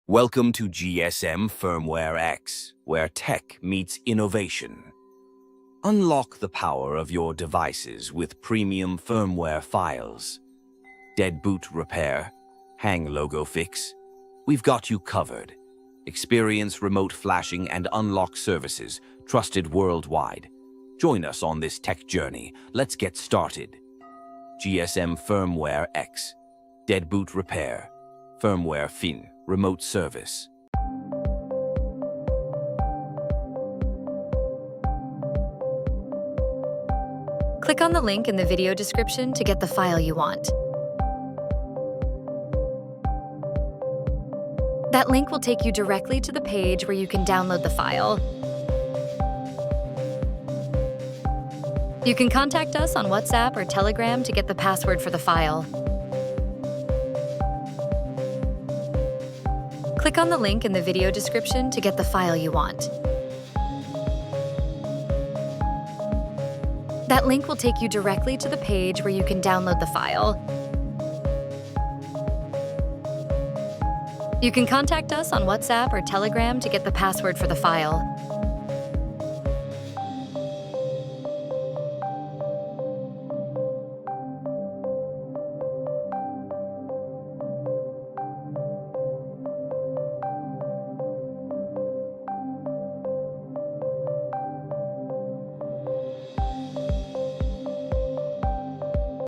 Welcome to GSM Firmware X, where tech meets innovation. Unlock the power of your devices with premium firmware files. Dead boot repair, hang logo fix. We've got you covered. Experience remote flashing and unlock services trusted worldwide. Join us on this tech journey. Let's get started. GSM Firmware X, dead boot repair, firmware fin, remote service. Click on the link in the video description to get the file you want. That link will take you directly to the page where you can download the file. You can contact us on WhatsApp or Telegram to get the password for the file. Click on the link in the video description to get the file you want. That link will take you directly to the page where you can download the file. You can contact us on WhatsApp or Telegram to get the password for the file.